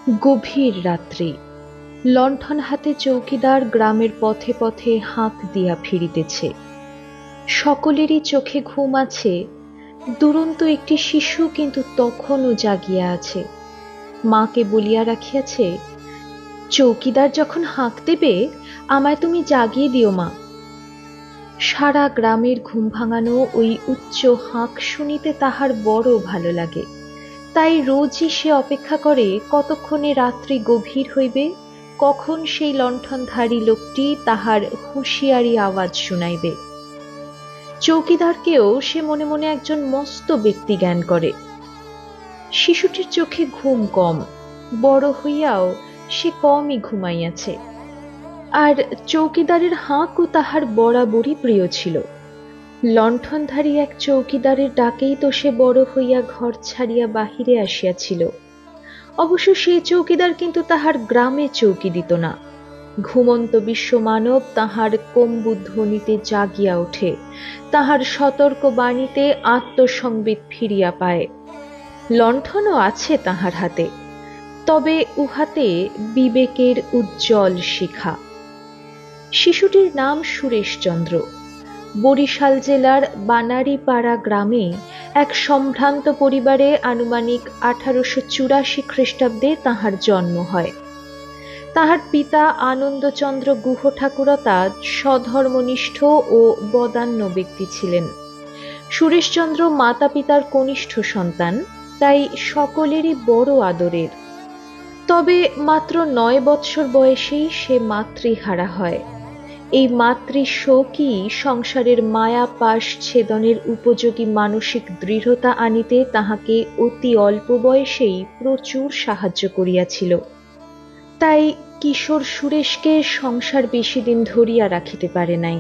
গভীর রাত্রি। লণ্ঠন হাতে চৌকিদার গ্রামের পথে পথে হাঁক দিয়া ফিরিতেছে। সকলেরই চোখে ঘুম আছে, দুরন্ত একটি শিশু কিন্তু তখনও জাগিয়া আছে। মাকে বলিয়া রাখিয়াছে, চৌকিদার যখন হাঁক দেবে আমায় তুমি জাগিয়ে দিও মা। সারা গ্রামের ঘুম ভাঙানো ওই উচ্চ হাঁক শুনিতে তাহার বড় ভালো লাগে। তাই রোজই সে অপেক্ষা করে কতক্ষণে রাত্রি গভীর হইবে, কখন সেই লণ্ঠনধারী লোকটি তাহার হুঁশিয়ারি আওয়াজ শুনাইবে। চৌকিদারকেও সে মনে মনে একজন মস্ত ব্যক্তি জ্ঞান করে। শিশুটির চোখে ঘুম কম, বড় হইয়াও সে কমই ঘুমাইয়াছে। আর চৌকিদারের হাঁকও তাহার বরাবরই প্রিয় ছিল। লণ্ঠনধারী এক চৌকিদারের ডাকেই তো সে বড় হইয়া ঘর ছাড়িয়া বাহিরে আসিয়াছিল। অবশ্য সেই চৌকিদার কিন্তু তাহার গ্রামে চৌকি দিত না। ঘুমন্ত বিশ্বমানব তাহার কম্বুধ্বনিতে জাগিয়া ওঠে, তাহার সতর্ক বাণীতে আত্মসংবিত ফিরিয়া পায়। লণ্ঠনও আছে তাহার হাতে, তবে উহাতে বিবেকের উজ্জ্বল শিখা। শিশুটির নাম সুরেশচন্দ্র। বরিশাল জেলার বানারীপাড়া গ্রামে এক সম্ভ্রান্ত পরিবারে আনুমানিক 1884 খ্রিস্টাব্দে তাহার জন্ম হয়। তাহার পিতা আনন্দচন্দ্র গুহ ঠাকুরতা স্বধর্মনিষ্ঠ ও বদান্য ব্যক্তি ছিলেন। সুরেশচন্দ্র মাতা পিতার কনিষ্ঠ সন্তান, তাই সকলেরই বড় আদরের। তবে মাত্র 9 বৎসর বয়সেই সে মাতৃহারা হয়। এই মাতৃশোকই সংসারের মায়া পাশ ছেদনের উপযোগী মানসিক দৃঢ়তা আনিতে তাহাকে অতি অল্প বয়সেই প্রচুর সাহায্য করিয়াছিল। তাই কিশোর সুরেশকে সংসার বেশি দিন ধরিয়া রাখিতে পারে নাই।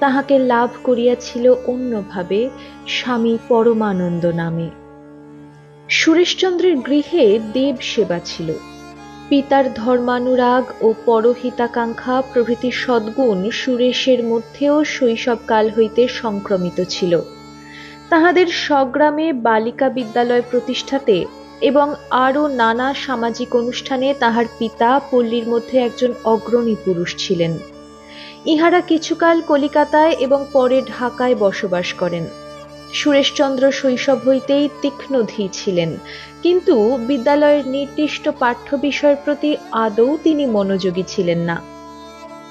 তাহাকে লাভ করিয়াছিল অন্যভাবে, স্বামী পরমানন্দ নামে। সুরেশচন্দ্রের গৃহে দেব সেবা ছিল। পিতার ধর্মানুরাগ ও পরহিতাকাঙ্ক্ষা প্রভৃতি সদ্গুণ সুরেশের মধ্যেও শৈশবকাল হইতে সংক্রমিত ছিল। তাহাদের স্বগ্রামে বালিকা বিদ্যালয় প্রতিষ্ঠাতে এবং আরও নানা সামাজিক অনুষ্ঠানে তাহার পিতা পল্লীর মধ্যে একজন অগ্রণী পুরুষ ছিলেন। ইহারা কিছুকাল কলিকাতায় এবং পরে ঢাকায় বসবাস করেন। সুরেশচন্দ্র শৈশব হইতেই তীক্ষ্ণধী ছিলেন, কিন্তু বিদ্যালয়ের নির্দিষ্ট পাঠ্য বিষয়ের প্রতি আদৌ তিনি মনোযোগী ছিলেন না।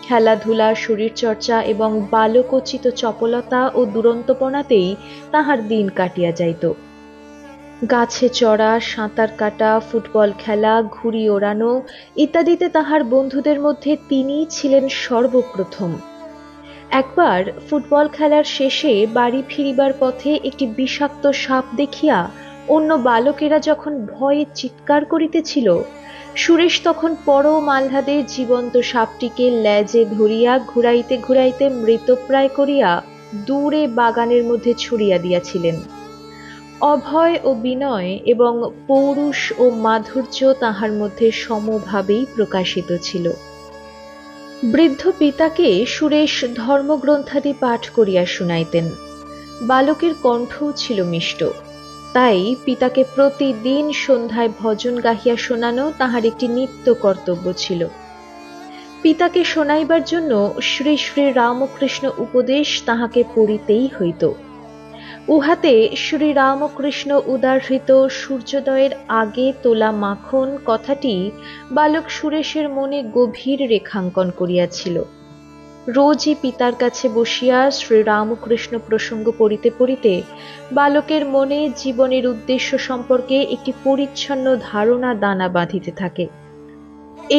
খেলাধুলা, শরীরচর্চা এবং বালকোচিত চপলতা ও দুরন্তপনাতেই তাহার দিন কাটিয়া যাইত। গাছে চড়া, সাঁতার কাটা, ফুটবল খেলা, ঘুড়ি ওড়ানো ইত্যাদিতে তাহার বন্ধুদের মধ্যে তিনিই ছিলেন সর্বপ্রথম। একবার ফুটবল খেলার শেষে বাড়ি ফিরিবার পথে একটি বিষাক্ত সাপ দেখিয়া অন্য বালকেরা যখন ভয়ে চিৎকার করিতেছিল, সুরেশ তখন পরম আহ্লাদে জীবন্ত সাপটিকে লেজে ধরিয়া ঘুরাইতে ঘুরাইতে মৃতপ্রায় করিয়া দূরে বাগানের মধ্যে ছুড়িয়া দিয়াছিলেন। অভয় ও বিনয় এবং পৌরুষ ও মাধুর্য তাহার মধ্যে সমভাবেই প্রকাশিত ছিল। বৃদ্ধ পিতাকে সুরেশ ধর্মগ্রন্থাদি পাঠ করিয়া শুনাইতেন। বালকের কণ্ঠও ছিল মিষ্ট, তাই পিতাকে প্রতিদিন সন্ধ্যায় ভজন গাহিয়া শোনানো তাহার একটি নিত্য কর্তব্য ছিল। পিতাকে শোনাইবার জন্য শ্রী শ্রী রামকৃষ্ণ উপদেশ তাহাকে পড়িতেই হইত। উহাতে শ্রী রামকৃষ্ণ উদাহৃত সূর্যোদয়ের আগে তোলা মাখন কথাটি বালক সুরেশের মনে গভীর রেখাঙ্কন করিয়াছিল। রোজই পিতার কাছে বসিয়া শ্রী রামকৃষ্ণ প্রসঙ্গ পড়িতে পড়িতে বালকের মনে জীবনের উদ্দেশ্য সম্পর্কে একটি পরিচ্ছন্ন ধারণা দানা বাঁধিতে থাকে।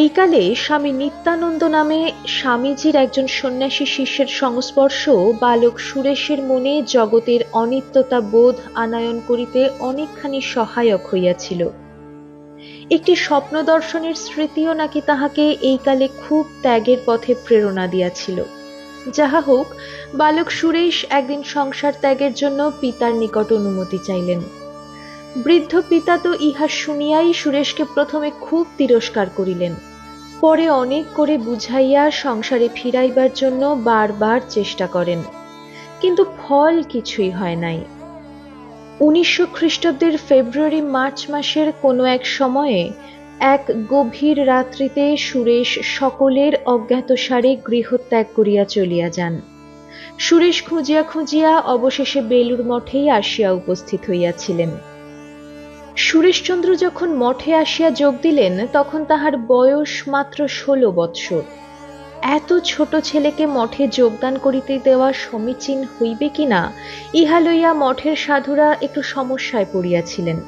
এই কালে স্বামী নিত্যানন্দ নামে স্বামীজির একজন সন্ন্যাসী শিষ্যের সংস্পর্শ বালক সুরেশের মনে জগতের অনিত্যতা বোধ আনয়ন করিতে অনেকখানি সহায়ক হইয়াছিল। একটি স্বপ্ন দর্শনের স্মৃতিও নাকি তাহাকে এই কালে খুব ত্যাগের পথে প্রেরণা দিয়াছিল। যাহা হোক, বালক সুরেশ একদিন সংসার ত্যাগের জন্য পিতার নিকট অনুমতি চাইলেন। বৃদ্ধ পিতা তো ইহা শুনিয়াই সুরেশকে প্রথমে খুব তিরস্কার করিলেন, পরে অনেক করে বুঝাইয়া সংসারে ফিরাইবার জন্য বারবার চেষ্টা করেন, কিন্তু ফল কিছুই হয় নাই। 1900 খ্রিস্টাব্দের ফেব্রুয়ারি মার্চ মাসের কোনো এক সময়ে এক গভীর রাত্রিতে সুরেশ সকলের অজ্ঞাতসারে গৃহত্যাগ করিয়া চলিয়া যান। সুরেশ খুঁজিয়া খুঁজিয়া অবশেষে বেলুড় মঠেই আসিয়া উপস্থিত হইয়াছিলেন। সুরেশচন্দ্র যখন মঠে আসিয়া যোগ দিলেন তখন তাহার বয়স মাত্র 16 বৎসর। এত ছোট ছেলেকে মঠে যোগদান করিতে দেওয়া সমীচীন হইবে কিনা ইহা লইয়া মঠের সাধুরা একটু সমস্যায় পড়িয়াছিলেন।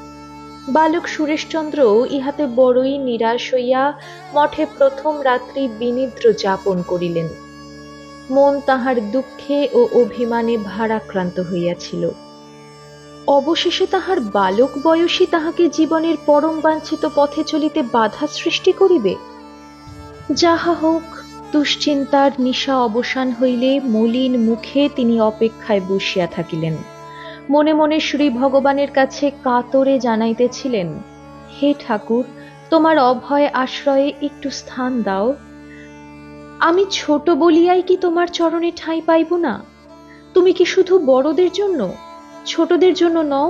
বালক সুরেশচন্দ্র ইহাতে বড়ই নিরাশ হইয়া মঠে প্রথম রাত্রি বিনিদ্র যাপন করিলেন। মন তাহার দুঃখে ও অভিমানে ভারাক্রান্ত হইয়াছিল। অবশেষে তাহার বালক বয়সী তাহাকে জীবনের পরম বাঞ্ছিত পথে চলিতে বাধা সৃষ্টি করিবে। যাহা হোক, দুশ্চিন্তার নিশা অবসান হইলে মলিন মুখে তিনি অপেক্ষায় বসিয়া থাকিলেন। মনে মনে শ্রী ভগবানের কাছে কাতরে জানাইতেছিলেন, হে ঠাকুর, তোমার অভয় আশ্রয়ে একটু স্থান দাও। আমি ছোট বলিয়াই কি তোমার চরণে ঠাঁই পাইব না? তুমি কি শুধু বড়দের জন্য, ছোটদের জন্য নও?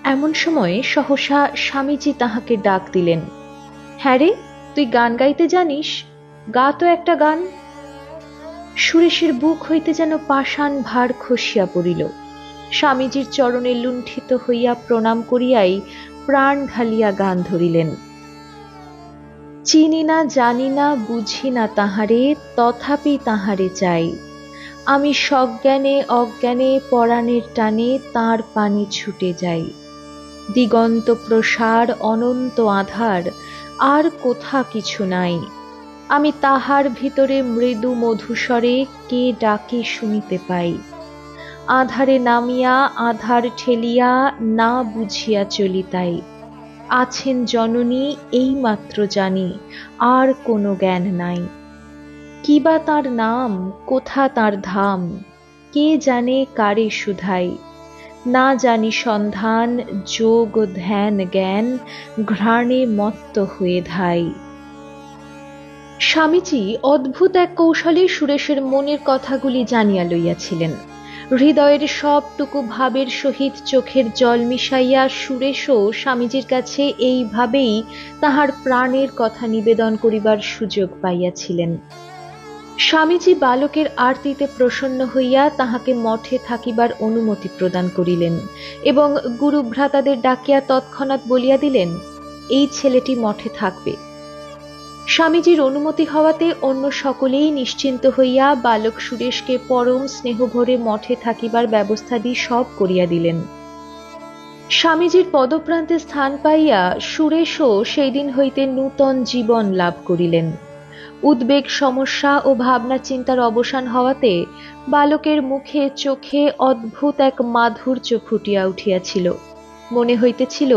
এমন সময় সহসা স্বামীজি তাহাকে ডাক দিলেন। হ্যাঁ রে, তুই গান গাইতে জানিস? গা তো একটা গান। সুরেশের বুক হইতে যেন পাষাণ ভার খসিয়া পড়িল। স্বামীজির চরণে লুণ্ঠিত হইয়া প্রণাম করিয়াই প্রাণ ঢালিয়া গান ধরিলেন। চিনি না, জানি না, বুঝি না তাহারে, তথাপি তাহারে চাই। আমি সজ্ঞানে অজ্ঞানে পরাণের টানে তাঁর পানে ছুটে যাই। দিগন্ত প্রসার, অনন্ত আধার, আর কোথা কিছু নাই। আমি তাহার ভিতরে মৃদু মধুস্বরে কে ডাকে শুনিতে পাই। আধারে নামিয়া আধার ঠেলিয়া না বুঝিয়া চলি তাই। আছেন জননী এই মাত্র জানি, আর কোনো জ্ঞান নাই। কি বা তার নাম, কোথা তার ধাম, কে জানে কারে শুধাই। না জানি সন্ধান, যোগ ধ্যান জ্ঞান, ঘ্রাণে মত্ত হয়ে ধাই। স্বামীজি অদ্ভুত এক কৌশলে সুরেশের মনের কথাগুলি জানিয়া লইয়াছিলেন। হৃদয়ের সবটুকু ভাবের সহিত চোখের জল মিশাইয়া সুরেশও স্বামীজির কাছে এইভাবেই তাহার প্রাণের কথা নিবেদন করিবার সুযোগ পাইয়াছিলেন। স্বামীজি বালকের আরতিতে প্রসন্ন হইয়া তাহাকে মঠে থাকিবার অনুমতি প্রদান করিলেন এবং গুরুভ্রাতাদের ডাকিয়া তৎক্ষণাৎ বলিয়া দিলেন, এই ছেলেটি মঠে থাকবে। স্বামীজির অনুমতি হওয়াতে অন্য সকলেই নিশ্চিন্ত হইয়া বালক সুরেশকে পরম স্নেহভরে মঠে থাকিবার ব্যবস্থাদি সব করিয়া দিলেন। স্বামীজির পদপ্রান্তে স্থান পাইয়া সুরেশও সেই দিন হইতে নূতন জীবন লাভ করিলেন। উদ্বেগ, সমস্যা ও ভাবনা চিন্তার অবসান হওয়াতে বালকের মুখে চোখে অদ্ভুত এক মাধুর্য ফুটিয়া উঠিয়াছিল। মনে হইতেছিল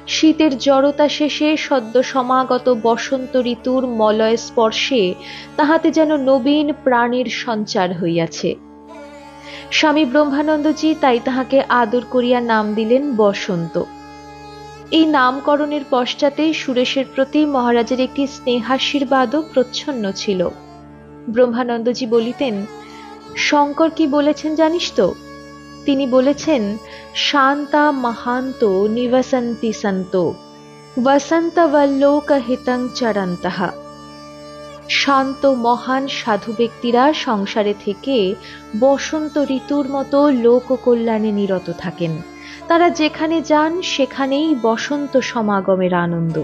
শীতের জড়তা শেষে সদ্য সমাগত বসন্ত ঋতুর মলয় স্পর্শে তাহাতে যেন নবীন প্রাণের সঞ্চার হইয়াছে। স্বামী ব্রহ্মানন্দজি তাই তাহাকে আদর করিয়া নাম দিলেন বসন্ত। এই নামকরণের পশ্চাতে সুরেশের প্রতি মহারাজের একটি স্নেহাশীর্বাদও প্রচ্ছন্ন ছিল। ব্রহ্মানন্দজি বলিতেন, শঙ্কর কি বলেছেন জানিস তো? তিনি বলেছেন, শান্তা মহান্ত নিবসন্তি সন্ত বসন্তবল্লোকহিতং চরন্তঃ। শান্ত মহান সাধু ব্যক্তিরা সংসারে থেকে বসন্ত ঋতুর মতো লোক কল্যাণে নিরত থাকেন। তারা যেখানে যান সেখানেই বসন্ত সমাগমের আনন্দ।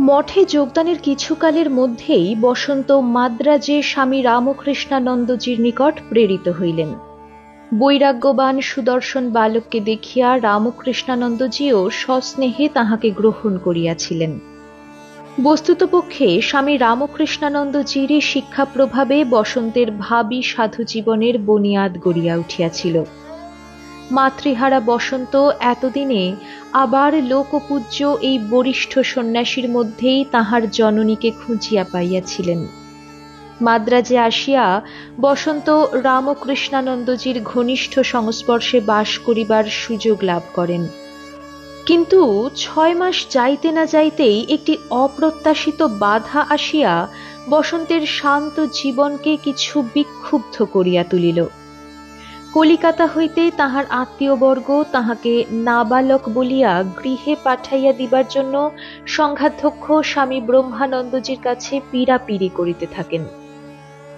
মঠে যোগদানের কিছুকালের মধ্যেই বসন্ত মাদ্রাজে স্বামী রামকৃষ্ণানন্দজির নিকট প্রেরিত হইলেন। বৈরাগ্যবান সুদর্শন বালককে দেখিয়া রামকৃষ্ণানন্দজিও সস্নেহে তাহাকে গ্রহণ করিয়াছিলেন। বস্তুতপক্ষে স্বামী রামকৃষ্ণানন্দজিরই শিক্ষা প্রভাবে বসন্তের ভাবী সাধু জীবনের বুনিয়াদ গড়িয়া উঠিয়াছিল। মাতৃহারা বসন্ত এতদিনে আবার লোকপূজ্য এই বরিষ্ঠ সন্ন্যাসীর মধ্যেই তাহার জননীকে খুঁজিয়া পাইয়াছিলেন। মাদ্রাজে আসিয়া বসন্ত রামকৃষ্ণানন্দজির ঘনিষ্ঠ সংস্পর্শে বাস করিবার সুযোগ লাভ করেন। কিন্তু 6 মাস যাইতে না যাইতেই একটি অপ্রত্যাশিত বাধা আসিয়া বসন্তের শান্ত জীবনকে কিছু বিক্ষুব্ধ করিয়া তুলিল। কলিকাতা হইতে তাহার আত্মীয়বর্গ তাহাকে নাবালক বলিয়া গৃহে পাঠাইয়া দিবার জন্য সংঘাধ্যক্ষ স্বামী ব্রহ্মানন্দজির কাছে পীড়াপীড়ি করিতে থাকেন।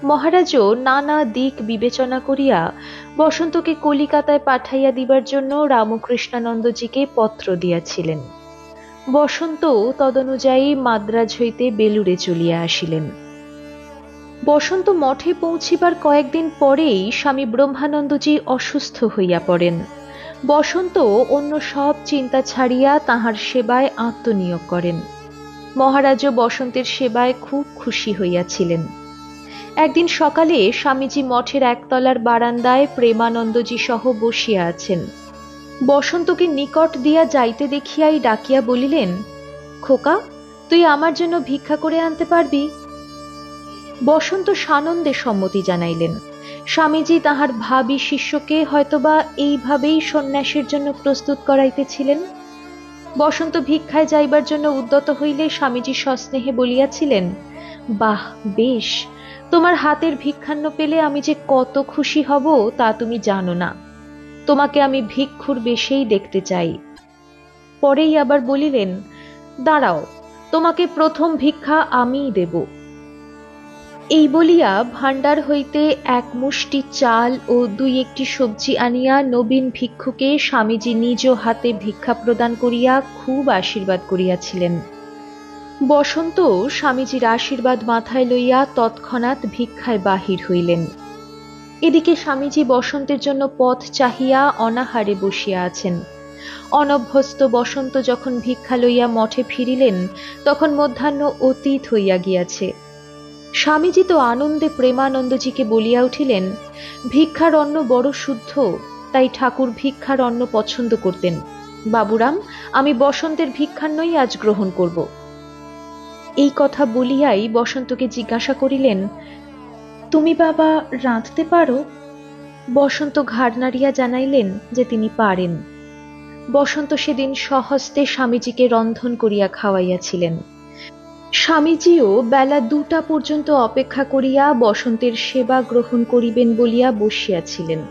মহারাজও নানা দিক বিবেচনা করিয়া বসন্তকে কলিকাতায় পাঠাইয়া দিবার জন্য রামকৃষ্ণানন্দজিকে পত্র দিয়াছিলেন। বসন্ত তদনুযায়ী মাদ্রাজ হইতে বেলুড়ে চলিয়া আসিলেন। বসন্ত মঠে পৌঁছিবার কয়েকদিন পরেই স্বামী ব্রহ্মানন্দজি অসুস্থ হইয়া পড়েন। বসন্ত অন্য সব চিন্তা ছাড়িয়া তাহার সেবায় আত্মনিয়োগ করেন। মহারাজও বসন্তের সেবায় খুব খুশি হইয়াছিলেন। একদিন সকালে স্বামীজি মঠের একতলার বারান্দায় প্রেমানন্দজি সহ বসিয়া আছেন। বসন্তকে নিকট দিয়া যাইতে দেখিয়াই ডাকিয়া বলিলেন, খোকা, তুই আমার জন্য ভিক্ষা করে আনতে পারবি? বসন্ত সানন্দে সম্মতি জানাইলেন। স্বামীজি তাহার ভাবী শিষ্যকে হয়তোবা এইভাবেই সন্ন্যাসের জন্য প্রস্তুত করাইতেছিলেন। বসন্ত ভিক্ষায় যাইবার জন্য উদ্যত হইলে স্বামীজি সস্নেহে বলিয়াছিলেন, বাহ, বেশ, তোমার হাতের ভিক্ষান্ন পেলে আমি যে কত খুশি হব তা তুমি জানো না। তোমাকে আমি ভিক্ষুর বেশেই দেখতে চাই। পরেই আবার বলিলেন, দাঁড়াও, তোমাকে প্রথম ভিক্ষা আমিই দেব। এই বলিয়া ভাণ্ডার হইতে এক মুষ্টি চাল ও দুই একটি সবজি আনিয়া নবীন ভিক্ষুকে স্বামীজি নিজ হাতে ভিক্ষা প্রদান করিয়া খুব আশীর্বাদ করিয়াছিলেন। বসন্ত স্বামীজির আশীর্বাদ মাথায় লইয়া তৎক্ষণাৎ ভিক্ষায় বাহির হইলেন। এদিকে স্বামীজি বসন্তের জন্য পথ চাহিয়া অনাহারে বসিয়া আছেন। অনভ্যস্ত বসন্ত যখন ভিক্ষা লইয়া মঠে ফিরিলেন, তখন মধ্যাহ্ন অতীত হইয়া গিয়াছে। স্বামীজি তো আনন্দে প্রেমানন্দজিকে বলিয়া উঠিলেন, ভিক্ষার অন্ন বড় শুদ্ধ, তাই ঠাকুর ভিক্ষার অন্ন পছন্দ করতেন। বাবুরাম, আমি বসন্তের ভিক্ষান্নই আজ গ্রহণ করব। এই কথা বলিয়াই বসন্তকে জিজ্ঞাসা করিলেন, তুমি বাবা রাঁধতে পারো? বসন্ত ঘাড় নাড়িয়া জানাইলেন যে তিনি পারেন। বসন্ত সেদিন স্বহস্তে স্বামীজিকে রন্ধন করিয়া খাওয়াইয়াছিলেন। স্বামীজিও বেলা 2টা পর্যন্ত অপেক্ষা করিয়া বসন্তের সেবা গ্রহণ করিবেন বলিয়া বসিয়াছিলেন।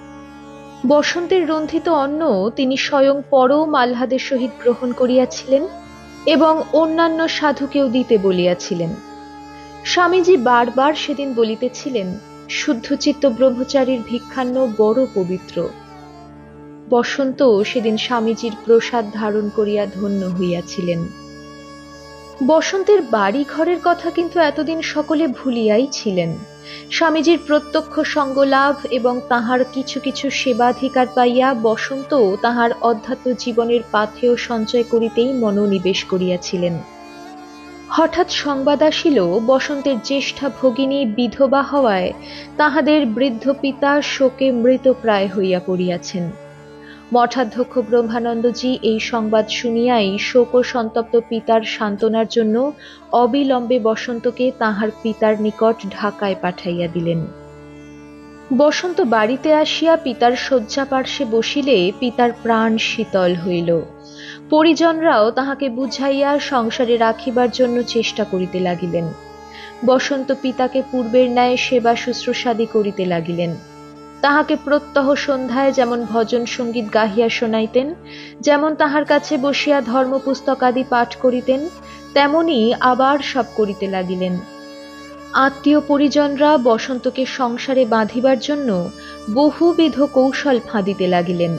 বসন্তের রন্ধিত অন্ন তিনি স্বয়ং পরম আহ্লাদের সহিত গ্রহণ করিয়াছিলেন এবং অন্যান্য সাধুকেও দিতে বলিয়াছিলেন। স্বামীজি বারবার সেদিন বলিতেছিলেন, শুদ্ধচিত্ত ব্রহ্মচারীর ভিক্ষান্ন বড় পবিত্র। বসন্ত সেদিন স্বামীজির প্রসাদ ধারণ করিয়া ধন্য হইয়াছিলেন। বসন্তের বাড়ি ঘরের কথা কিন্তু এতদিন সকলে ভুলিয়াই ছিলেন। স্বামীজির প্রত্যক্ষ সঙ্গলাভ এবং তাহার কিছু কিছু সেবাধিকার পাইয়া বসন্ত তাহার অধ্যাত্ম জীবনের পাথেয় সঞ্চয় করিতেই মনোনিবেশ করিয়াছিলেন। হঠাৎ সংবাদ আসিল, বসন্তের জ্যেষ্ঠা ভগিনী বিধবা হওয়ায় তাহাদের বৃদ্ধ পিতা শোকে মৃতপ্রায় হইয়া পড়িয়াছেন। মঠাধ্যক্ষ ব্রহ্মানন্দজি এই সংবাদ শুনিয়াই শোক সন্তপ্ত পিতার সান্ত্বনার জন্য অবিলম্বে বসন্তকে তাহার পিতার নিকট ঢাকায় পাঠাইয়া দিলেন। বসন্ত বাড়িতে আসিয়া পিতার শয্যা পার্শ্বে বসিলে পিতার প্রাণ শীতল হইল। পরিজনরাও তাহাকে বুঝাইয়া সংসারে রাখিবার জন্য চেষ্টা করিতে লাগিলেন। বসন্ত পিতাকে পূর্বের ন্যায় সেবা শুশ্রূষাদি করিতে লাগিলেন। তাহাকে প্রত্যহ সন্ধ্যায় যেমন ভজন সঙ্গীত গাহিয়া শোনাইতেন, যেমন তাহার কাছে বসিয়া ধর্মপুস্তকাদি পাঠ করিতেন, তেমনি আবার সব করিতে লাগিলেন। আত্মীয় পরিজনরা বসন্তকে সংসারে বাঁধিবার জন্য বহুবিধ কৌশল ফাঁদিতে লাগিলেন,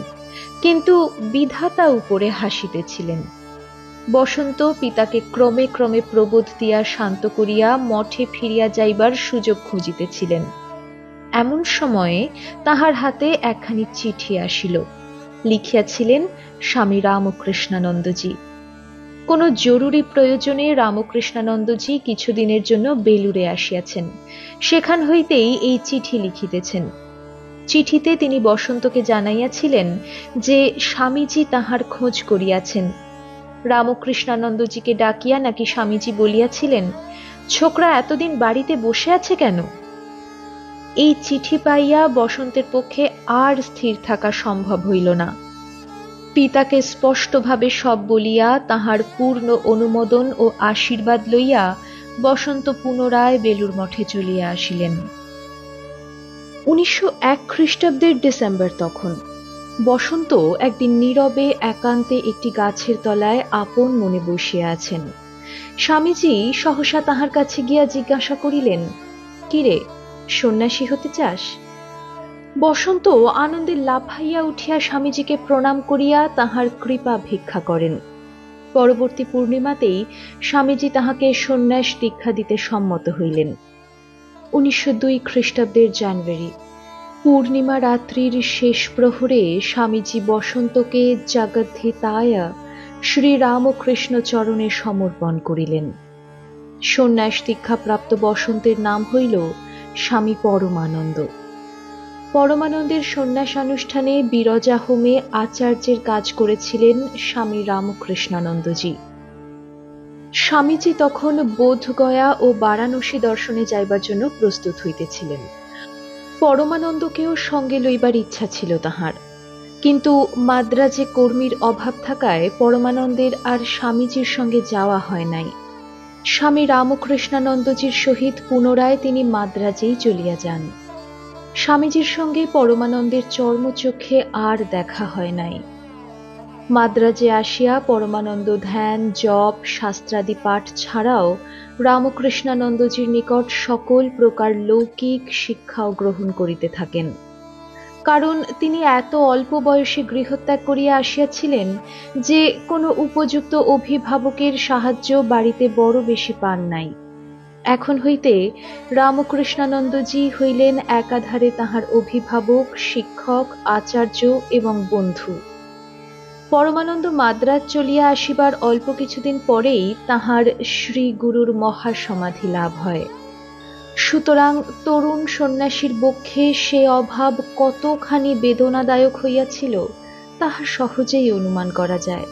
কিন্তু বিধাতা উপরে হাসিতেছিলেন। বসন্ত পিতাকে ক্রমে ক্রমে প্রবোধ দিয়া শান্ত করিয়া মঠে ফিরিয়া যাইবার সুযোগ খুঁজিতেছিলেন। এমন সময়ে তাহার হাতে একখানি চিঠি আসিল। লিখিয়াছিলেন স্বামী রামকৃষ্ণানন্দজি। কোনো জরুরি প্রয়োজনে রামকৃষ্ণানন্দজি কিছুদিনের জন্য বেলুড়ে আসিয়াছেন। সেখান হইতেই এই চিঠি লিখিতেছেন। চিঠিতে তিনি বসন্তকে জানাইয়াছিলেন যে স্বামীজি তাহার খোঁজ করিয়াছেন। রামকৃষ্ণানন্দজিকে ডাকিয়া নাকি স্বামীজি বলিয়াছিলেন, ছোকরা এতদিন বাড়িতে বসে আছে কেন? এই চিঠি পাইয়া বসন্তের পক্ষে আর স্থির থাকা সম্ভব হইল না। পিতাকে স্পষ্টভাবে সব বলিয়া তাহার পূর্ণ অনুমোদন ও আশীর্বাদ লইয়া বসন্ত পুনরায় বেলুড় মঠে চলিয়া আসিলেন। 1901 খ্রিস্টাব্দের ডিসেম্বর তখন। বসন্ত একদিন নীরবে একান্তে একটি গাছের তলায় আপন মনে বসিয়া আছেন। স্বামীজি সহসা তাহার কাছে গিয়া জিজ্ঞাসা করিলেন, কিরে, সন্ন্যাসী হতে চাস? বসন্ত আনন্দে লাফাইয়া উঠিয়া স্বামীজিকে প্রণাম করিয়া তাহার কৃপা ভিক্ষা করেন। পরবর্তী পূর্ণিমাতেই স্বামীজি তাহাকে সন্ন্যাস দীক্ষা দিতে সম্মত হইলেন। 1902 খ্রিস্টাব্দের জানুয়ারি। পূর্ণিমা রাত্রির শেষ প্রহরে স্বামীজি বসন্তকে জগদ্ধিতায় শ্রীরামকৃষ্ণ চরণে সমর্পণ করিলেন। সন্ন্যাস দীক্ষাপ্রাপ্ত বসন্তের নাম হইল স্বামী পরমানন্দ। পরমানন্দের সন্ন্যাসানুষ্ঠানে বিরজা হোমে আচার্যের কাজ করেছিলেন স্বামী রামকৃষ্ণানন্দজি। স্বামীজি তখন বোধগয়া ও বারাণসী দর্শনে যাইবার জন্য প্রস্তুত হইতেছিলেন। পরমানন্দকেও সঙ্গে লইবার ইচ্ছা ছিল তাহার, কিন্তু মাদ্রাজে কর্মীর অভাব থাকায় পরমানন্দের আর স্বামীজির সঙ্গে যাওয়া হয় নাই। স্বামী রামকৃষ্ণানন্দজির সহিত পুনরায় তিনি মাদ্রাজেই চলিয়া যান। স্বামীজির সঙ্গে পরমানন্দের চর্মচক্ষে আর দেখা হয় নাই। মাদ্রাজে আসিয়া পরমানন্দ ধ্যান, জপ, শাস্ত্রাদি পাঠ ছাড়াও রামকৃষ্ণানন্দজির নিকট সকল প্রকার লৌকিক শিক্ষাও গ্রহণ করিতে থাকেন। কারণ তিনি এত অল্প বয়সে গৃহত্যাগ করিয়া আসিয়াছিলেন যে কোনো উপযুক্ত অভিভাবকের সাহায্য বাড়িতে বড় বেশি পান নাই। এখন হইতে রামকৃষ্ণানন্দজি হইলেন একাধারে তাহার অভিভাবক, শিক্ষক, আচার্য এবং বন্ধু। পরমানন্দ মাদ্রাজ চলিয়া আসিবার অল্প কিছুদিন পরেই তাহার শ্রী গুরুর মহাসমাধি লাভ হয়। সুতরাং তরুণ সন্ন্যাসীর বক্ষে সে অভাব কতখানি বেদনাদায়ক হইয়াছিল তাহা সহজেই অনুমান করা যায়।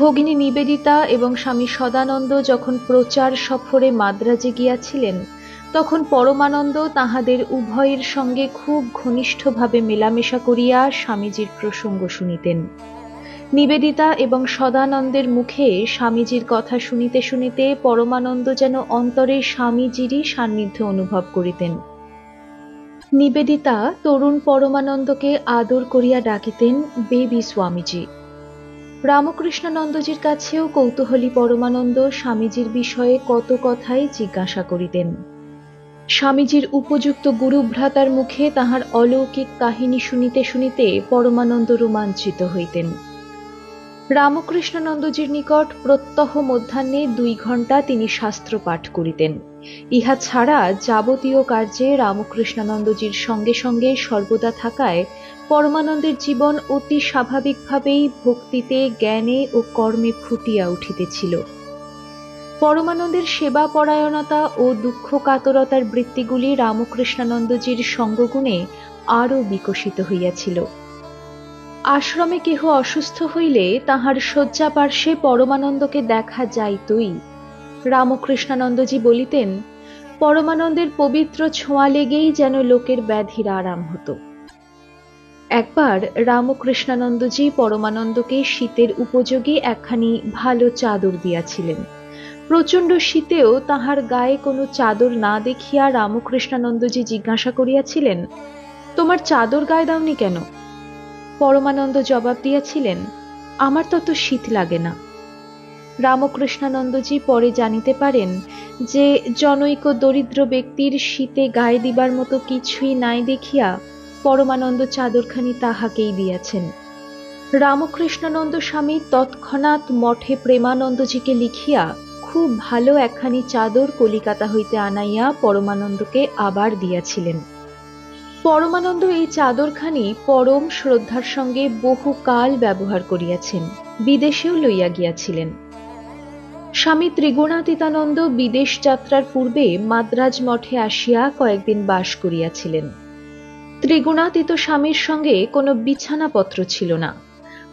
ভগিনী নিবেদিতা এবং স্বামী সদানন্দ যখন প্রচার সফরে মাদ্রাজে গিয়াছিলেন, তখন পরমানন্দ তাহাদের উভয়ের সঙ্গে খুব ঘনিষ্ঠভাবে মেলামেশা করিয়া স্বামীজির প্রসঙ্গ শুনিতেন। নিবেদিতা এবং সদানন্দের মুখে স্বামীজির কথা শুনিতে শুনিতে পরমানন্দ যেন অন্তরে স্বামীজিরই সান্নিধ্য অনুভব করিতেন। নিবেদিতা তরুণ পরমানন্দকে আদর করিয়া ডাকিতেন বেবি স্বামীজি। রামকৃষ্ণানন্দজির কাছেও কৌতূহলী পরমানন্দ স্বামীজির বিষয়ে কত কথাই জিজ্ঞাসা করিতেন। স্বামীজির উপযুক্ত গুরুভ্রাতার মুখে তাহার অলৌকিক কাহিনী শুনিতে শুনিতে পরমানন্দ রোমাঞ্চিত হইতেন। রামকৃষ্ণানন্দজির নিকট প্রত্যহ মধ্যাহ্নে 2 ঘণ্টা তিনি শাস্ত্র পাঠ করিতেন। ইহা ছাড়া যাবতীয় কার্যে রামকৃষ্ণানন্দজির সঙ্গে সঙ্গে সর্বদা থাকায় পরমানন্দের জীবন অতি স্বাভাবিকভাবেই ভক্তিতে, জ্ঞানে ও কর্মে ফুটিয়া উঠিতেছিল। পরমানন্দের সেবা পরায়ণতা ও দুঃখ কাতরতার বৃত্তিগুলি রামকৃষ্ণানন্দজির সঙ্গগুণে আরও বিকশিত হইয়াছিল। আশ্রমে কেহ অসুস্থ হইলে তাহার শয্যা পার্শ্বে পরমানন্দকে দেখা যাইতই। রামকৃষ্ণানন্দজি বলিতেন, পরমানন্দের পবিত্র ছোঁয়া লেগেই যেন লোকের ব্যাধির আরাম হতো। একবার রামকৃষ্ণানন্দজি পরমানন্দকে শীতের উপযোগী একখানি ভালো চাদর দিয়াছিলেন। প্রচণ্ড শীতেও তাহার গায়ে কোনো চাদর না দেখিয়া রামকৃষ্ণানন্দজি জিজ্ঞাসা করিয়াছিলেন, তোমার চাদর গায়ে দাওনি কেন? পরমানন্দ জবাব দিয়াছিলেন, আমার তত শীত লাগে না। রামকৃষ্ণানন্দজি পরে জানিতে পারেন যে জনৈক দরিদ্র ব্যক্তির শীতে গায়ে দিবার মতো কিছুই নাই দেখিয়া পরমানন্দ চাদরখানি তাহাকেই দিয়াছেন। রামকৃষ্ণানন্দ স্বামী তৎক্ষণাৎ মঠে প্রেমানন্দজিকে লিখিয়া খুব ভালো একখানি চাদর কলিকাতা হইতে আনাইয়া পরমানন্দকে আবার দিয়াছিলেন। পরমানন্দ এই চাদরখানি পরম শ্রদ্ধার সঙ্গে বহুকাল ব্যবহার করিয়াছেন, বিদেশেও লইয়া গিয়াছিলেন। স্বামী ত্রিগুণাতীতানন্দ বিদেশ যাত্রার পূর্বে মাদ্রাজ মঠে আসিয়া কয়েকদিন বাস করিয়াছিলেন। ত্রিগুণাতীত স্বামীর সঙ্গে কোনো বিছানাপত্র ছিল না।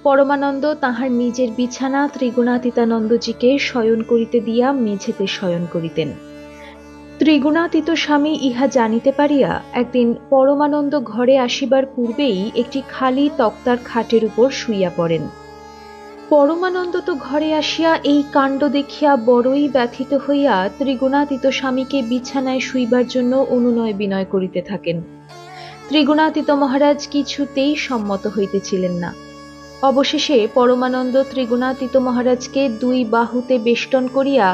পরমানন্দ তাহার নিজের বিছানা ত্রিগুণাতীতানন্দজিকে শয়ন করিতে দিয়া মেঝেতে শয়ন করিতেন। ত্রিগুণাতীত স্বামী ইহা জানিতে পারিয়া একদিন পরমানন্দ ঘরে আসিবার পূর্বেই একটি খালি তক্তার খাটের উপর শুইয়া পড়েন। পরমানন্দ তো ঘরে আসিয়া এই কাণ্ড দেখিয়া বড়ই ব্যথিত হইয়া ত্রিগুণাতীত স্বামীকে বিছানায় শুইবার জন্য অনুনয় বিনয় করিতে থাকেন। ত্রিগুণাতীত মহারাজ কিছুতেই সম্মত হইতেছিলেন না। অবশেষে পরমানন্দ ত্রিগুণাতীত মহারাজকে দুই বাহুতে বেষ্টন করিয়া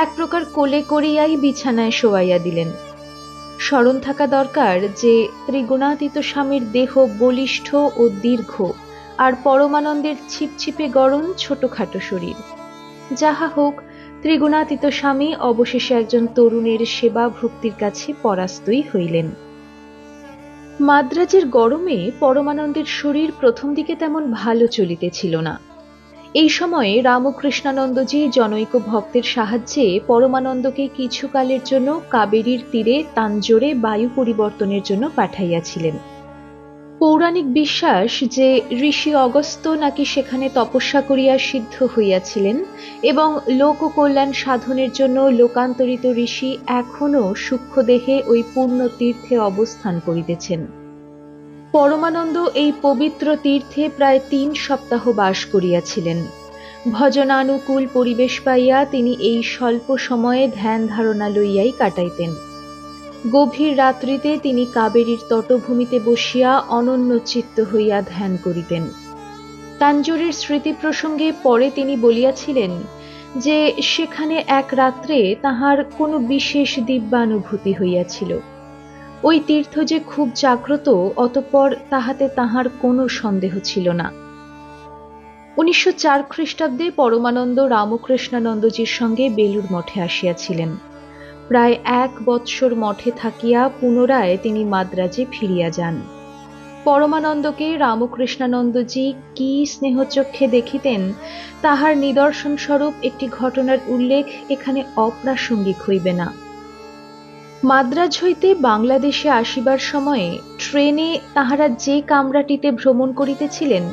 এক প্রকার কোলে করিয়াই বিছানায় শোয়াইয়া দিলেন। স্মরণ থাকা দরকার যে ত্রিগুণাতীত স্বামীর দেহ বলিষ্ঠ ও দীর্ঘ, আর পরমানন্দের ছিপছিপে গড়ন ছোটখাটো শরীর। যাহা হোক, ত্রিগুণাতীত স্বামী অবশেষে একজন তরুণের সেবা ভক্তির কাছে পরাস্তই হইলেন। মাদ্রাজের গরমে পরমানন্দের শরীর প্রথম দিকে তেমন ভালো চলিতেছিল না। এই সময়ে রামকৃষ্ণানন্দজি জনৈক ভক্তের সাহায্যে পরমানন্দকে কিছুকালের জন্য কাবেরীর তীরে তাঞ্জোরে বায়ু পরিবর্তনের জন্য পাঠাইয়াছিলেন। পৌরাণিক বিশ্বাস যে ঋষি অগস্ত্য নাকি সেখানে তপস্যা করিয়া সিদ্ধ হইয়াছিলেন এবং লোক কল্যাণ সাধনের জন্য লোকান্তরিত ঋষি এখনও সূক্ষ্মদেহে ওই পূর্ণ তীর্থে অবস্থান করিতেছেন। পরমানন্দ এই পবিত্র তীর্থে প্রায় ৩ সপ্তাহ বাস করিয়াছিলেন। ভজনানুকূল পরিবেশ পাইয়া তিনি এই স্বল্প সময়ে ধ্যান ধারণা লইয়াই কাটাইতেন। গভীর রাত্রিতে তিনি কাবেরীর তটভূমিতে বসিয়া অনন্য চিত্ত হইয়া ধ্যান করিতেন। তাঞ্জোরের স্মৃতি প্রসঙ্গে পরে তিনি বলিয়াছিলেন যে সেখানে এক রাত্রে তাহার কোনো বিশেষ দিব্যানুভূতি হইয়াছিল। ওই তীর্থ যে খুব জাগ্রত, অতঃপর তাহাতে তাহার কোনো সন্দেহ ছিল না। 1904 খ্রিস্টাব্দে পরমানন্দ রামকৃষ্ণানন্দজির সঙ্গে বেলুড় মঠে আসিয়াছিলেন। প্রায় 1 বৎসর মঠে থাকিয়া পুনরায় তিনি মাদ্রাজে ফিরিয়া যান। পরমানন্দকে রামকৃষ্ণানন্দজি কি স্নেহচক্ষে দেখিতেন তাহার নিদর্শনস্বরূপ একটি ঘটনার উল্লেখ এখানে অপ্রাসঙ্গিক হইবে না। মাদ্রাজ হইতে বাংলাদেশে আসিবার সময়ে ট্রেনে তাহারা যে কামরাটিতে ভ্রমণ করিতেছিলেন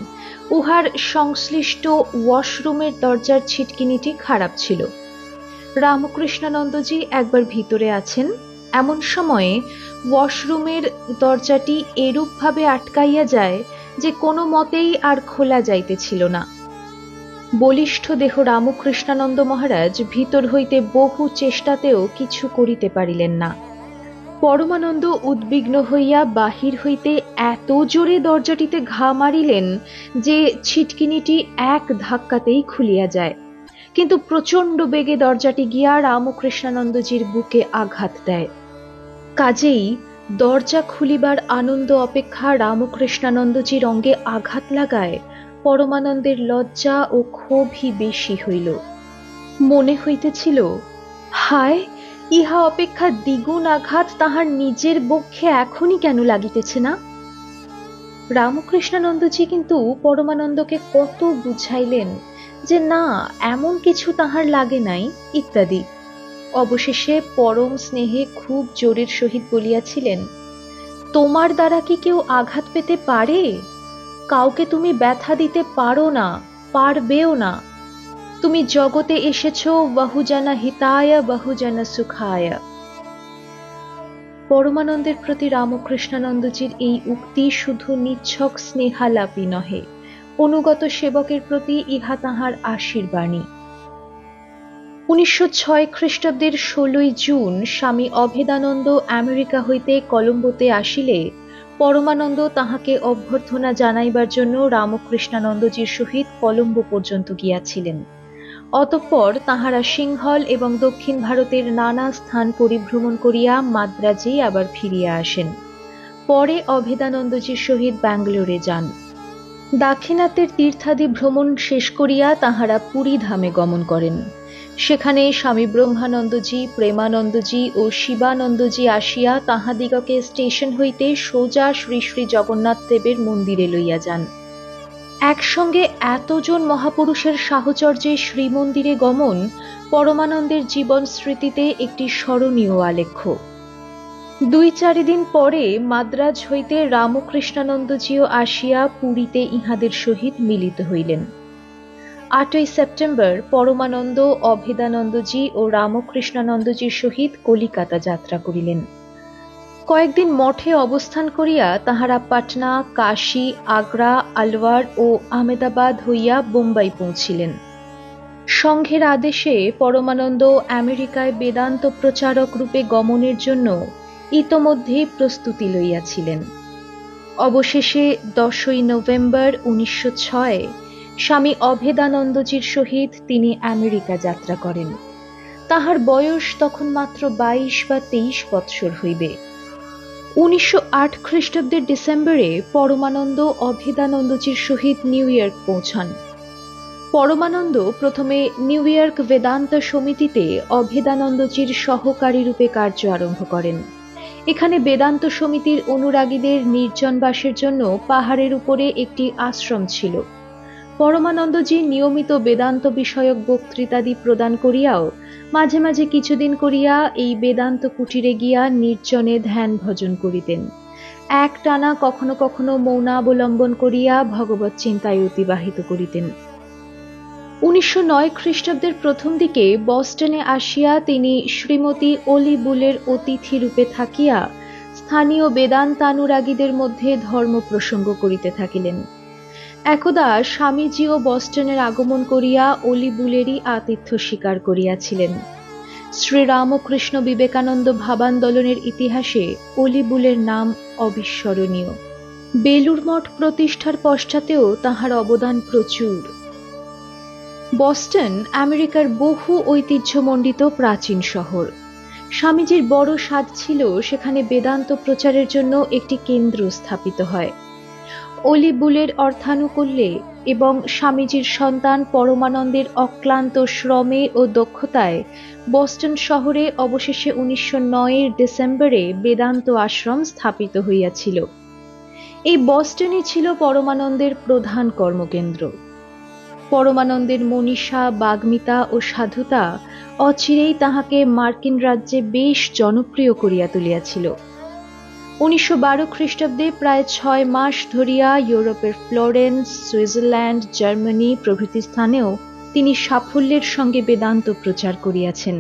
উহার সংশ্লিষ্ট ওয়াশরুমের দরজার ছিটকিনিটি খারাপ ছিল। রামকৃষ্ণানন্দজি একবার ভিতরে আছেন, এমন সময়ে ওয়াশরুমের দরজাটি এরূপভাবে আটকাইয়া যায় যে কোনো মতেই আর খোলা যাইতেছিল না। বলিষ্ঠ দেহ রামকৃষ্ণানন্দ মহারাজ ভিতর হইতে বহু চেষ্টাতেও কিছু করিতে পারিলেন না। পরমানন্দ উদ্বিগ্ন হইয়া বাহির হইতে এত জোরে দরজাটিতে ঘা মারিলেন যে ছিটকিনিটি এক ধাক্কাতেই খুলিয়া যায়, কিন্তু প্রচণ্ড বেগে দরজাটি গিয়া রামকৃষ্ণানন্দজির বুকে আঘাত দেয়। কাজেই দরজা খুলিবার আনন্দ অপেক্ষা রামকৃষ্ণানন্দজির অঙ্গে আঘাত লাগায় পরমানন্দের লজ্জা ও ক্ষোভই বেশি হইল। মনে হইতেছিল, হায়, ইহা অপেক্ষা দ্বিগুণ আঘাত তাহার নিজের বক্ষে এখনই কেন লাগিতেছে না। রামকৃষ্ণানন্দজি কিন্তু পরমানন্দকে কত বুঝাইলেন যে না, এমন কিছু তাহার লাগে নাই ইত্যাদি। অবশেষে পরম স্নেহে খুব জোরের সহিত বলিয়াছিলেন, তোমার দ্বারা কি কেউ আঘাত পেতে পারে? কাউকে তুমি ব্যথা দিতে পারো না, পারবেও না। তুমি জগতে এসেছ বহুজনা হিতায় বহুজনা সুখায়। পরমানন্দের প্রতি রামকৃষ্ণানন্দজির এই উক্তি শুধু নিছক স্নেহালাপী নহে, অনুগত সেবকের প্রতি ইহা তাহার আশীর্বাণী। 1906 খ্রিস্টাব্দের 16 জুন স্বামী অভেদানন্দ আমেরিকা হইতে কলম্বোতে আসিলে পরমানন্দ তাহাকে অভ্যর্থনা জানাইবার জন্য রামকৃষ্ণানন্দজির সহিত কলম্বো পর্যন্ত গিয়াছিলেন। অতঃপর তাহারা সিংহল এবং দক্ষিণ ভারতের নানা স্থান পরিভ্রমণ করিয়া মাদ্রাজেই আবার ফিরিয়া আসেন। পরে অভেদানন্দজির সহিত ব্যাঙ্গালোরে যান। দাক্ষিণাত্যের তীর্থাদি ভ্রমণ শেষ করিয়া তাহারা পুরী ধামে গমন করেন। সেখানে স্বামী ব্রহ্মানন্দজি, প্রেমানন্দজি ও শিবানন্দজি আসিয়া তাহাদিগকে স্টেশন হইতে সোজা শ্রী শ্রী জগন্নাথ দেবের মন্দিরে লইয়া যান। একসঙ্গে এতজন মহাপুরুষের সাহচর্যে শ্রীমন্দিরে গমন পরমানন্দের জীবন স্মৃতিতে একটি স্মরণীয় আলেখ্য। 2-4 দিন পরে মাদ্রাজ হইতে রামকৃষ্ণানন্দজিও আসিয়া পুরীতে ইহাদের সহিত মিলিত হইলেন। 8ই সেপ্টেম্বর পরমানন্দ অভেদানন্দজি ও রামকৃষ্ণানন্দজির সহিত কলিকাতা যাত্রা করিলেন। কয়েকদিন মঠে অবস্থান করিয়া তাহারা পাটনা, কাশী, আগ্রা, আলওয়ার ও আহমেদাবাদ হইয়া বোম্বাই পৌঁছিলেন। সংঘের আদেশে পরমানন্দ আমেরিকায় বেদান্ত প্রচারক রূপে গমনের জন্য ইতোমধ্যেই প্রস্তুতি লইয়াছিলেন। অবশেষে 10ই নভেম্বর 1906 স্বামী অভেদানন্দজির সহিত তিনি আমেরিকা যাত্রা করেন। তাহার বয়স তখন মাত্র 22 বা 23 বৎসর হইবে। 1908 খ্রিস্টাব্দের ডিসেম্বরে পরমানন্দ অভেদানন্দজির সহিত নিউ ইয়র্ক পৌঁছান। পরমানন্দ প্রথমে নিউ ইয়র্ক বেদান্ত সমিতিতে অভেদানন্দজির সহকারী রূপে কার্য আরম্ভ করেন। এখানে বেদান্ত সমিতির অনুরাগীদের নির্জনবাসের জন্য পাহাড়ের উপরে একটি আশ্রম ছিল। পরমানন্দজি নিয়মিত বেদান্ত বিষয়ক বক্তৃতাদি প্রদান করিয়াও মাঝে মাঝে কিছুদিন করিয়া এই বেদান্ত কুটিরে গিয়া নির্জনে ধ্যান ভজন করিতেন। একটানা কখনো কখনো মৌনাবলম্বন করিয়া ভগবৎ চিন্তায় অতিবাহিত করিতেন। 1909 খ্রিস্টাব্দের প্রথম দিকে বস্টনে আসিয়া তিনি শ্রীমতী অলি বুলের অতিথি রূপে থাকিয়া স্থানীয় বেদান্তানুরাগীদের মধ্যে ধর্ম প্রসঙ্গ করিতে থাকিলেন। একদা স্বামীজিও বস্টনের আগমন করিয়া অলি বুলেরই আতিথ্য স্বীকার করিয়াছিলেন। শ্রীরামকৃষ্ণ বিবেকানন্দ ভাবান্দোলনের ইতিহাসে অলি বুলের নাম অবিস্মরণীয়। বেলুর মঠ প্রতিষ্ঠার পশ্চাতেও তাহার অবদান প্রচুর। বস্টন আমেরিকার বহু ঐতিহ্যমণ্ডিত প্রাচীন শহর। স্বামীজির বড় সাধ ছিল সেখানে বেদান্ত প্রচারের জন্য একটি কেন্দ্র স্থাপিত হয়। অলি বুলের অর্থানুকূল্যে এবং স্বামীজির সন্তান পরমানন্দের অক্লান্ত শ্রমে ও দক্ষতায় বস্টন শহরে অবশেষে 1909 ডিসেম্বরে বেদান্ত আশ্রম স্থাপিত হইয়াছিল। এই বস্টনই ছিল পরমানন্দের প্রধান কর্মকেন্দ্র। পরমানন্দের মনীষা, বাগ্মিতা ও সাধুতা অচিরেই তাহাকে মার্কিন রাজ্যে বেশ জনপ্রিয় করিয়া তুলিয়াছিল। 1912 খ্রিস্টাব্দে প্রায় 6 মাস ধরিয়া ইউরোপের ফ্লোরেন্স, সুইজারল্যান্ড, জার্মানি প্রভৃতি স্থানেও তিনি সাফল্যের সঙ্গে বেদান্ত প্রচার করিয়াছেন।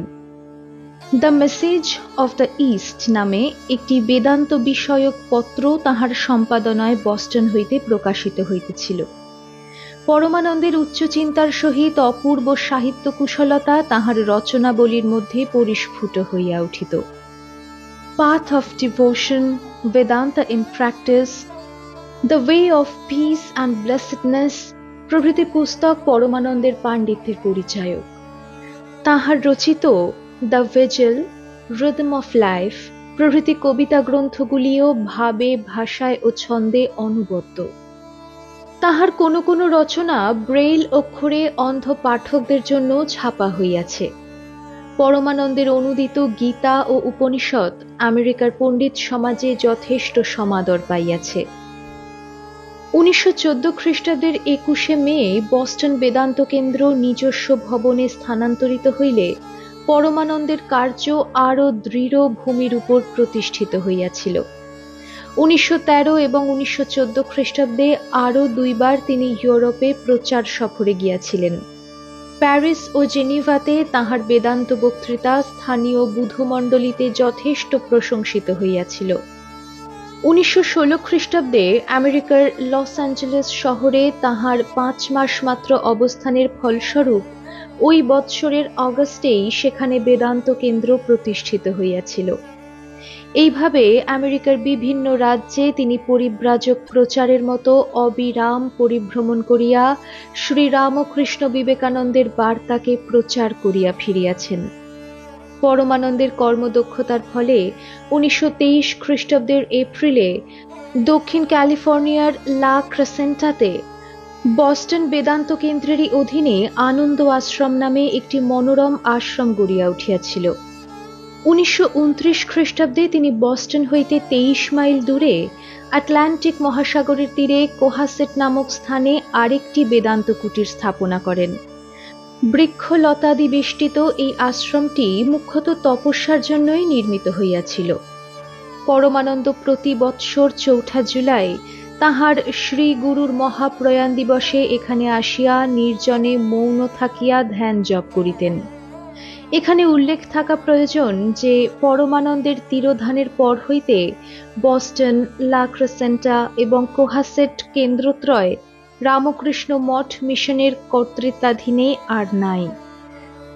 The message of the east নামে একটি বেদান্ত বিষয়ক পত্র তাহার সম্পাদনায় বস্টন হইতে প্রকাশিত হইতেছিল। পরমানন্দের উচ্চ চিন্তার সহিত অপূর্ব সাহিত্য কুশলতা তাহার রচনাবলীর মধ্যে পরিস্ফুট হইয়া উঠিত। Path of devotion, Vedanta in practice, the way of peace and blessedness প্রভৃতি পুস্তক পরমানন্দের পাণ্ডিত্যের পরিচায়ক। তাহার রচিত the vigil, rhythm of life প্রভৃতি কবিতা গ্রন্থগুলিও ভাবে, ভাষায় ও ছন্দে অনুবদ্ধ। তাহার কোনো কোনো রচনা ব্রেইল অক্ষরে অন্ধ পাঠকদের জন্য ছাপা হইয়াছে। পরমানন্দের অনুদিত গীতা ও উপনিষদ আমেরিকার পণ্ডিত সমাজে যথেষ্ট সমাদর পাইয়াছে। 1914 খ্রিস্টাব্দের 21শে মে বস্টন বেদান্ত কেন্দ্র নিজস্ব ভবনে স্থানান্তরিত হইলে পরমানন্দের কার্য আরও দৃঢ় ভূমির উপর প্রতিষ্ঠিত হইয়াছিল। 1913 এবং 1914 খ্রিস্টাব্দে আরও 2 বার তিনি ইউরোপে প্রচার সফরে গিয়াছিলেন। প্যারিস ও জেনিভাতে তাহার বেদান্ত বক্তৃতা স্থানীয় বুধমণ্ডলীতে যথেষ্ট প্রশংসিত হইয়াছিল। 1916 খ্রিস্টাব্দে আমেরিকার লস অ্যাঞ্জেলেস শহরে তাহার 5 মাস মাত্র অবস্থানের ফলস্বরূপ ওই বৎসরের অগাস্টেই সেখানে বেদান্ত কেন্দ্র প্রতিষ্ঠিত হইয়াছিল। এইভাবে আমেরিকার বিভিন্ন রাজ্যে তিনি পরিব্রাজক প্রচারের মতো অবিরাম পরিভ্রমণ করিয়া শ্রীরামকৃষ্ণ বিবেকানন্দের বার্তাকে প্রচার করিয়া ফিরিয়াছেন। পরমানন্দের কর্মদক্ষতার ফলে 1923 খ্রিস্টাব্দের এপ্রিলে দক্ষিণ ক্যালিফোর্নিয়ার লা ক্রেসেন্টাতে বস্টন বেদান্ত কেন্দ্রেরই অধীনে আনন্দ আশ্রম নামে একটি মনোরম আশ্রম গড়িয়া উঠিয়াছিল। 1929 খ্রিস্টাব্দে তিনি বস্টন হইতে 23 মাইল দূরে আটলান্টিক মহাসাগরের তীরে কোহাসেট নামক স্থানে আরেকটি বেদান্ত কুটির স্থাপনা করেন। বৃক্ষলতাদি বেষ্টিত এই আশ্রমটি মুখ্যত তপস্যার জন্যই নির্মিত হইয়াছিল। পরমানন্দ প্রতি বৎসর 4 জুলাই তাহার শ্রী গুরুর মহাপ্রয়াণ দিবসে এখানে আসিয়া নির্জনে মৌন থাকিয়া ধ্যান জপ করিতেন। এখানে উল্লেখ থাকা প্রয়োজন যে পরমানন্দের তিরোধানের পর হইতে বস্টন, লা ক্রেসেন্টা এবং কোহাসেট কেন্দ্রত্রয় রামকৃষ্ণ মঠ মিশনের কর্তৃত্বাধীনে আর নাই।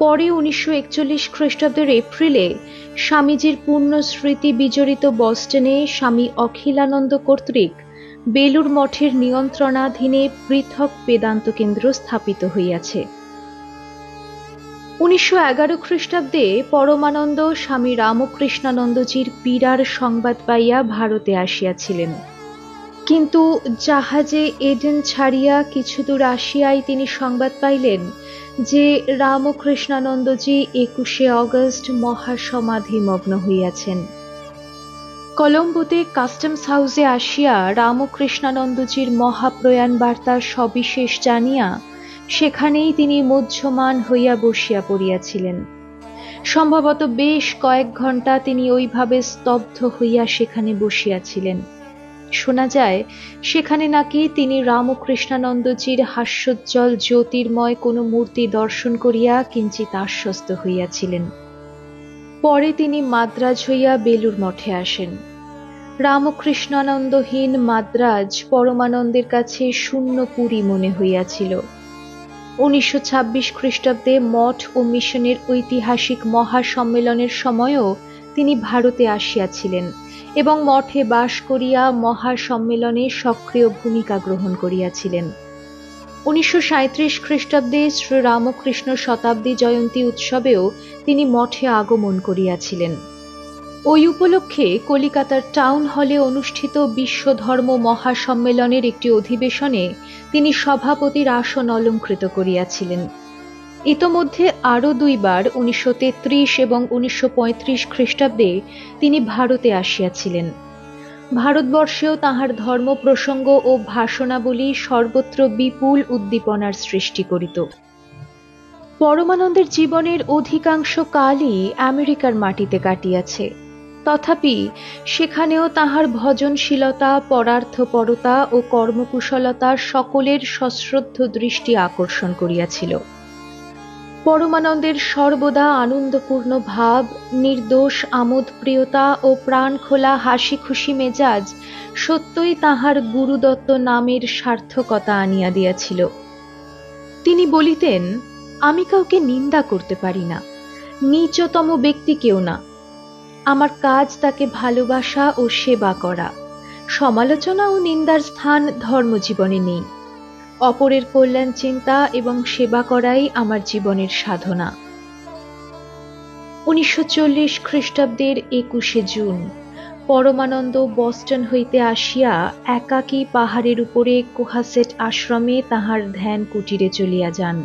পরে 1941 খ্রিস্টাব্দের এপ্রিলে স্বামীজির পূর্ণ স্মৃতি বিজড়িত বস্টনে স্বামী অখিলানন্দ কর্তৃক বেলুর মঠের নিয়ন্ত্রণাধীনে পৃথক বেদান্ত কেন্দ্র স্থাপিত হইয়াছে। 1911 খ্রিস্টাব্দে পরমানন্দ স্বামী রামকৃষ্ণানন্দজির পীড়ার সংবাদ পাইয়া ভারতে আসিয়াছিলেন, কিন্তু জাহাজে এডেন ছাড়িয়া কিছু দূর আসিয়াই তিনি সংবাদ পাইলেন যে রামকৃষ্ণানন্দজি 21 অগস্ট মহাসমাধিমগ্ন হইয়াছেন। কলম্বোতে কাস্টমস হাউসে আসিয়া রামকৃষ্ণানন্দজির মহাপ্রয়াণ বার্তার সবিশেষ জানিয়া সেখানেই তিনি মুহ্যমান হইয়া বসিয়া পড়িয়াছিলেন। সম্ভবত বেশ কয়েক ঘণ্টা তিনি ওইভাবে স্তব্ধ হইয়া সেখানে বসিয়াছিলেন। শোনা যায় সেখানে নাকি তিনি রামকৃষ্ণানন্দজির হাস্যোজ্জ্বল জ্যোতির্ময় কোনো মূর্তি দর্শন করিয়া কিঞ্চিৎ আশ্বস্ত হইয়াছিলেন। পরে তিনি মাদ্রাজ হইয়া বেলুর মঠে আসেন। রামকৃষ্ণানন্দহীন মাদ্রাজ পরমানন্দের কাছে শূন্য পুরী মনে হইয়াছিল। 1926 খ্রিস্টাব্দে মঠ ও মিশনের ঐতিহাসিক মহাসম্মেলনের সময়ও তিনি ভারতে আসিয়াছিলেন এবং মঠে বাস করিয়া মহাসম্মেলনে সক্রিয় ভূমিকা গ্রহণ করিয়াছিলেন। 1937 খ্রিস্টাব্দে শ্রী রামকৃষ্ণ শতাব্দী জয়ন্তী উৎসবেও তিনি মঠে আগমন করিয়াছিলেন। ওই উপলক্ষে কলিকাতার টাউন হলে অনুষ্ঠিত বিশ্ব ধর্ম মহাসম্মেলনের একটি অধিবেশনে তিনি সভাপতির আসন অলঙ্কৃত করিয়াছিলেন। ইতোমধ্যে আরও দুইবার 1933 এবং 1935 খ্রিস্টাব্দে তিনি ভারতে আসিয়াছিলেন। ভারতবর্ষেও তাঁহার ধর্ম প্রসঙ্গ ও ভাষণাবলী সর্বত্র বিপুল উদ্দীপনার সৃষ্টি করিত। পরমানন্দের জীবনের অধিকাংশ কালই আমেরিকার মাটিতে কাটিয়াছে, তথাপি সেখানেও তাঁহার ভজনশীলতা, পরার্থপরতা ও কর্মকুশলতা সকলের সশ্রদ্ধ দৃষ্টি আকর্ষণ করিয়াছিল। পরমানন্দের সর্বদা আনন্দপূর্ণ ভাব, নির্দোষ আমোদপ্রিয়তা ও প্রাণখোলা হাসি খুশি মেজাজ সত্যই তাঁহার গুরুদত্ত নামের সার্থকতা আনিয়া দিয়াছিল। তিনি বলিতেন, আমি কাউকে নিন্দা করতে পারি না, নীচতম ব্যক্তি কেউ না। আমার কাজ তাকে ভালোবাসা ও সেবা করা। সমালোচনা ও নিন্দার স্থান ধর্মজীবনে নেই। অপরের কল্যাণ চিন্তা এবং সেবা করাই আমার জীবনের সাধনা। 1940 খ্রিস্টাব্দের 21 জুন পরমানন্দ বস্টন হইতে আসিয়া একাকী পাহাড়ের উপরে কোহাসেট আশ্রমে তাঁহার ধ্যান কুটিরে চলিয়া যান।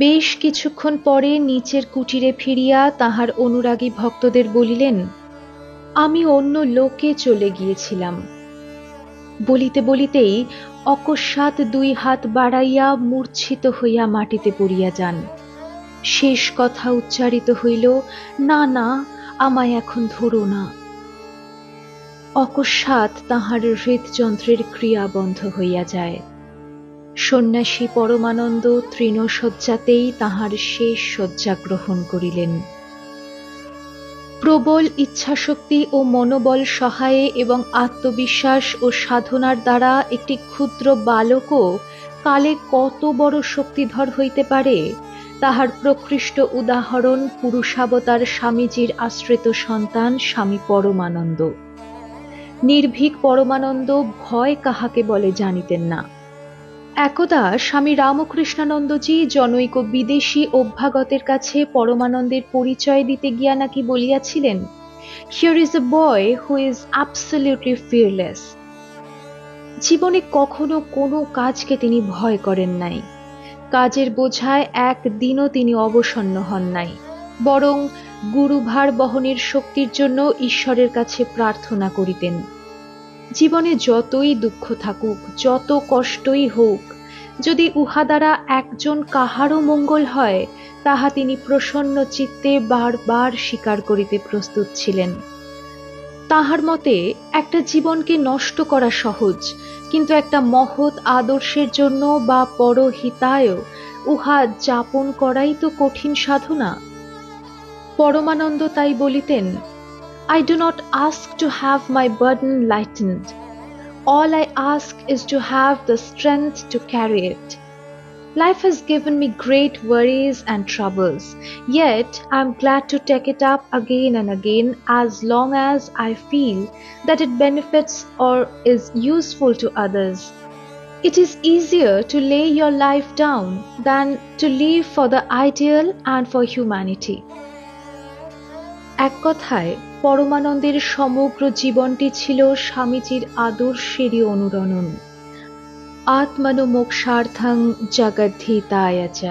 বেশ কিছুক্ষণ পরে নিচের কুটিরে ফিরিয়া তাঁহার অনুরাগী ভক্তদের বলিলেন, আমি অন্য লোকে চলে গিয়েছিলাম। বলিতে বলিতেই অকস্মাৎ 2 হাত বাড়াইয়া মূর্ছিত হইয়া মাটিতে পড়িয়া যান। শেষ কথা উচ্চারিত হইল, না না, আমায় এখন ধরো না। অকস্মাৎ তাঁহার হৃদযন্ত্রের ক্রিয়া বন্ধ হইয়া যায়। সন্ন্যাসী পরমানন্দ তৃণশয্যাতেই তাঁহার শেষ শয্যা গ্রহণ করিলেন। প্রবল ইচ্ছাশক্তি ও মনোবল সহায়ে এবং আত্মবিশ্বাস ও সাধনার দ্বারা একটি ক্ষুদ্র বালকও কালে কত বড় শক্তিধর হইতে পারে, তাহার প্রকৃষ্ট উদাহরণ পুরুষাবতার স্বামীজির আশ্রিত সন্তান স্বামী পরমানন্দ। নির্ভীক পরমানন্দ ভয় কাহাকে বলে জানিতেন না। একদা স্বামী রামকৃষ্ণানন্দজি জনৈক বিদেশী অভ্যাগতের কাছে পরমানন্দের পরিচয় দিতে গিয়া নাকি বলিয়াছিলেন, here is a boy who is absolutely fearless. জীবনে কখনো কোনো কাজকে তিনি ভয় করেন নাই। কাজের বোঝায় একদিনও তিনি অবসন্ন হন নাই, বরং গুরুভার বহনের শক্তির জন্য ঈশ্বরের কাছে প্রার্থনা করিতেন। জীবনে যতই দুঃখ থাকুক, যত কষ্টই হোক, যদি উহা দ্বারা একজন কাহারও মঙ্গল হয়, তাহা তিনি প্রসন্ন চিত্তে বারবার স্বীকার করিতে প্রস্তুত ছিলেন। তাহার মতে একটা জীবনকে নষ্ট করা সহজ, কিন্তু একটা মহৎ আদর্শের জন্য বা পরহিতায় উহা যাপন করাই তো কঠিন সাধনা। পরমানন্দ তাই বলিতেন, I do not ask to have my burden lightened. All I ask is to have the strength to carry it. Life has given me great worries and troubles, yet I am glad to take it up again and again as long as I feel that it benefits or is useful to others. It is easier to lay your life down than to live for the ideal and for humanity. এক কথায় পরমানন্দের সমগ্র জীবনটি ছিল স্বামীজির আদর্শেরই অনুরণন। আত্মনো মোক্ষার্থং জগদ্ধিতায় চ।